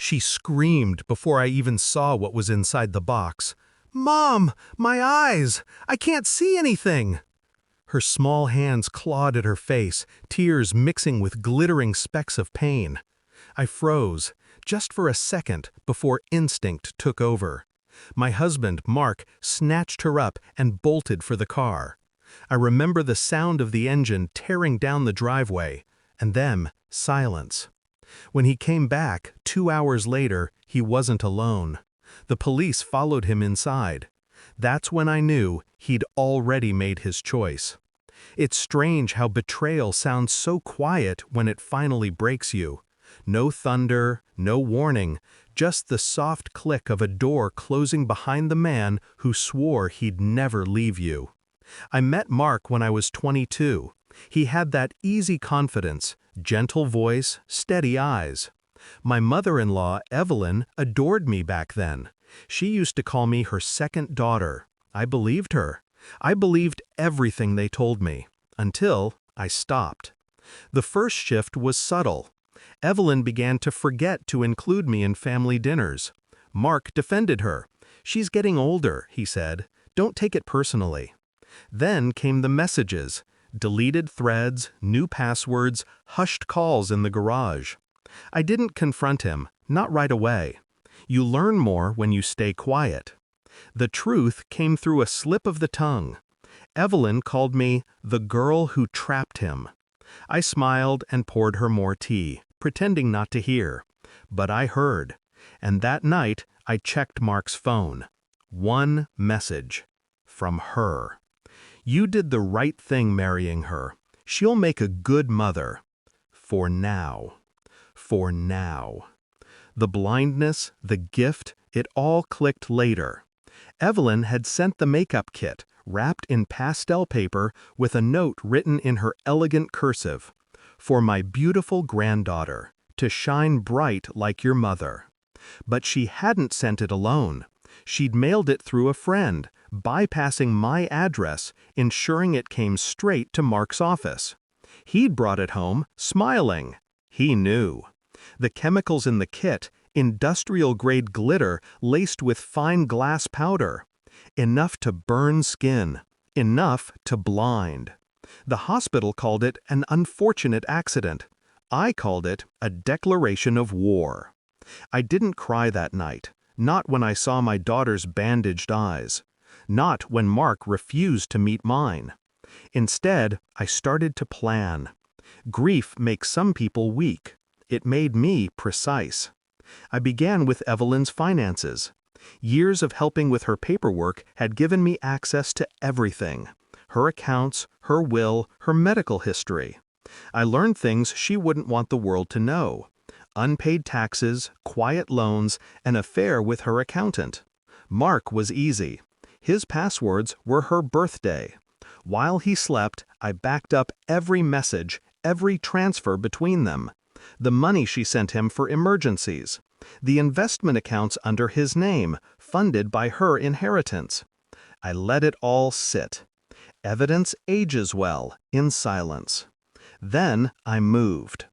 She screamed before I even saw what was inside the box. "Mom, my eyes! I can't see anything!" Her small hands clawed at her face, tears mixing with glittering specks of pain. I froze, just for a second, before instinct took over. My husband, Mark, snatched her up and bolted for the car. I remember the sound of the engine tearing down the driveway, and then silence. When he came back, 2 hours later, he wasn't alone. The police followed him inside. That's when I knew he'd already made his choice. It's strange how betrayal sounds so quiet when it finally breaks you. No thunder, no warning, just the soft click of a door closing behind the man who swore he'd never leave you. I met Mark when I was 22. He had that easy confidence, gentle voice, steady eyes. My mother-in-law, Evelyn, adored me back then. She used to call me her second daughter. I believed her. I believed everything they told me, until I stopped. The first shift was subtle. Evelyn began to forget to include me in family dinners. Mark defended her. "She's getting older," he said. "Don't take it personally." Then came the messages, deleted threads, new passwords, hushed calls in the garage. I didn't confront him, not right away. You learn more when you stay quiet. The truth came through a slip of the tongue. Evelyn called me the girl who trapped him. I smiled and poured her more tea, pretending not to hear. But I heard. And that night, I checked Mark's phone. One message. From her. "You did the right thing marrying her. She'll make a good mother. For now." For now. The blindness, the gift, it all clicked later. Evelyn had sent the makeup kit, wrapped in pastel paper with a note written in her elegant cursive. "For my beautiful granddaughter, to shine bright like your mother." But she hadn't sent it alone. She'd mailed it through a friend, bypassing my address, ensuring it came straight to Mark's office. He'd brought it home, smiling. He knew. The chemicals in the kit, industrial-grade glitter laced with fine glass powder. Enough to burn skin. Enough to blind. The hospital called it an unfortunate accident. I called it a declaration of war. I didn't cry that night. Not when I saw my daughter's bandaged eyes. Not when Mark refused to meet mine. Instead, I started to plan. Grief makes some people weak. It made me precise. I began with Evelyn's finances. Years of helping with her paperwork had given me access to everything. Her accounts, her will, her medical history. I learned things she wouldn't want the world to know. Unpaid taxes, quiet loans, an affair with her accountant. Mark was easy. His passwords were her birthday. While he slept, I backed up every message, every transfer between them. The money she sent him for emergencies. The investment accounts under his name, funded by her inheritance. I let it all sit. Evidence ages well, in silence. Then I moved.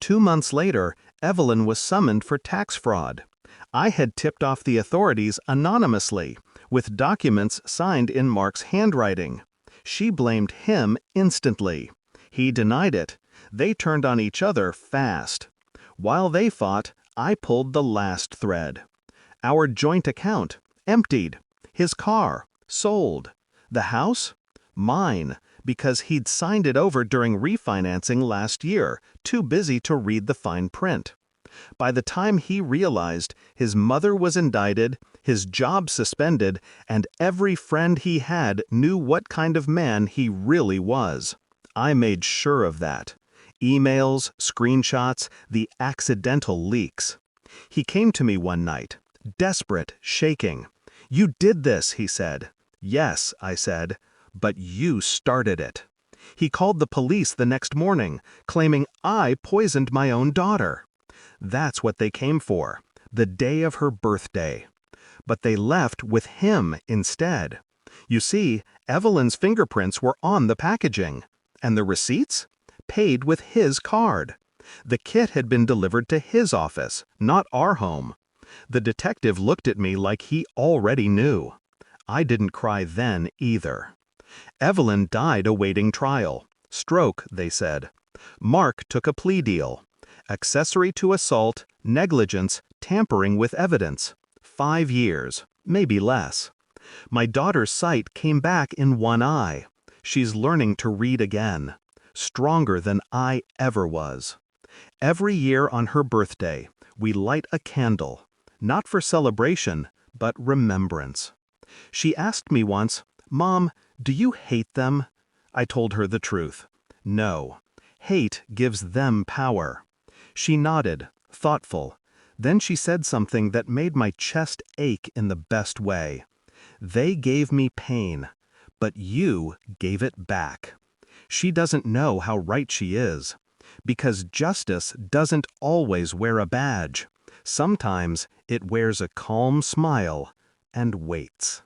2 months later, Evelyn was summoned for tax fraud. I had tipped off the authorities anonymously, with documents signed in Mark's handwriting. She blamed him instantly. He denied it. They turned on each other fast. While they fought, I pulled the last thread. Our joint account, emptied. His car, sold. The house? Mine, because he'd signed it over during refinancing last year, too busy to read the fine print. By the time he realized, his mother was indicted, his job suspended, and every friend he had knew what kind of man he really was. I made sure of that. Emails, screenshots, the accidental leaks. He came to me one night, desperate, shaking. "You did this," he said. "Yes," I said, "but you started it." He called the police the next morning, claiming I poisoned my own daughter. That's what they came for, the day of her birthday. But they left with him instead. You see, Evelyn's fingerprints were on the packaging. And the receipts? Paid with his card. The kit had been delivered to his office, not our home. The detective looked at me like he already knew. I didn't cry then either. Evelyn died awaiting trial. Stroke, they said. Mark took a plea deal. Accessory to assault, negligence, tampering with evidence. 5 years, maybe less. My daughter's sight came back in one eye. She's learning to read again. Stronger than I ever was. Every year on her birthday, we light a candle. Not for celebration, but remembrance. She asked me once, "Mom, do you hate them?" I told her the truth. No. Hate gives them power. She nodded, thoughtful. Then she said something that made my chest ache in the best way. They gave me pain, but you gave it back. She doesn't know how right she is. Because justice doesn't always wear a badge. Sometimes it wears a calm smile and waits.